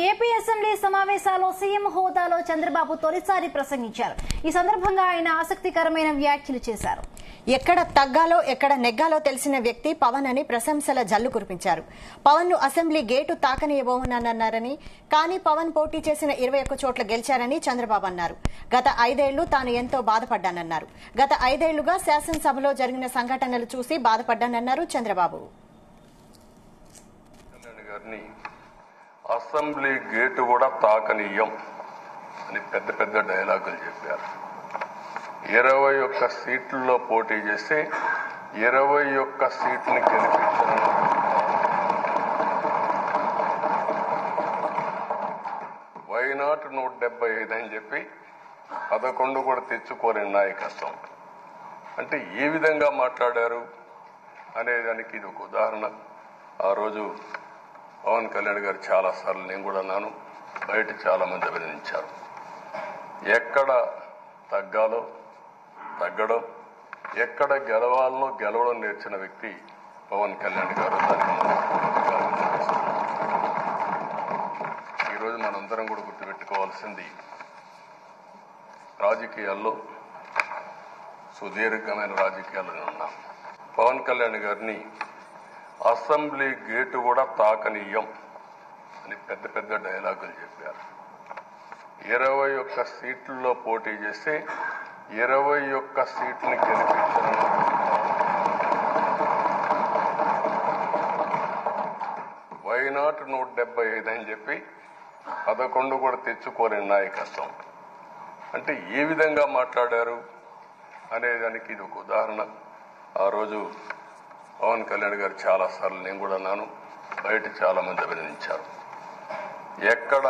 AP assembly సమావేశాల్లో CM హోదాలో చంద్రబాబు తొలిసారి ప్రసంగించారు. ఈ సందర్భంగా ఆయన ఆసక్తికరమైన వ్యాఖ్యలు చేశారు. ఎక్కడ తగ్గాలో ఎక్కడ నెగ్గాలో తెలిసిన వ్యక్తి పవన్ అని ప్రశంసల జల్లు కురిపించారు. పవన్ ను అసెంబ్లీ గేటు తాకనివ్వబోనన్నారని, కానీ పవన్ పోటీ చేసిన 21 చోట్ల గెలిచారని చంద్రబాబు అన్నారు. గత 5 ఏళ్లు తాను ఎంతో బాధపడ్డానన్నారు. గత 5 ఏళ్లుగా శాసనసభలో జరిగిన సంఘటనలు చూసి బాధపడ్డానన్నారు చంద్రబాబు. అసెంబ్లీ గేటు కూడా తాకనీయం అని పెద్ద పెద్ద డైలాగులు చెప్పారు. 21 సీట్లలో పోటీ చేసి 21 సీట్ని గెలిపించడం, వైనాట్ 175 అని చెప్పి 11 కూడా తెచ్చుకోలేని నాయకత్వం. అంటే ఏ విధంగా మాట్లాడారు అనేదానికి ఇది ఒక ఉదాహరణ. ఆ రోజు పవన్ కళ్యాణ్ గారు చాలా సార్లు, నేను కూడా అన్నాను, బయట చాలా మంది అభినందించారు. ఎక్కడ తగ్గాలో తగ్గడం, ఎక్కడ గెలవాలనో గెలవడం నేర్చిన వ్యక్తి పవన్ కళ్యాణ్ గారు. ఈరోజు మనందరం కూడా గుర్తుపెట్టుకోవాల్సింది, రాజకీయాల్లో సుదీర్ఘమైన రాజకీయాల్లో ఉన్నాం. పవన్ కళ్యాణ్ గారిని అసెంబ్లీ గేటు కూడా తాకనీయం అని పెద్ద పెద్ద డైలాగులు చెప్పారు. 21 సీట్లలో పోటీ చేసి 21 సీట్ని గెలిపించడం, వైనాట్ 175 అని చెప్పి 11 కూడా తెచ్చుకోలేని నాయకత్వం. అంటే ఏ విధంగా మాట్లాడారు అనేదానికి ఇది ఒక ఉదాహరణ. ఆ రోజు పవన్ కళ్యాణ్ గారు చాలా సార్లు, నేను కూడా అన్నాను, బయట చాలా మంది అభినందించారు. ఎక్కడ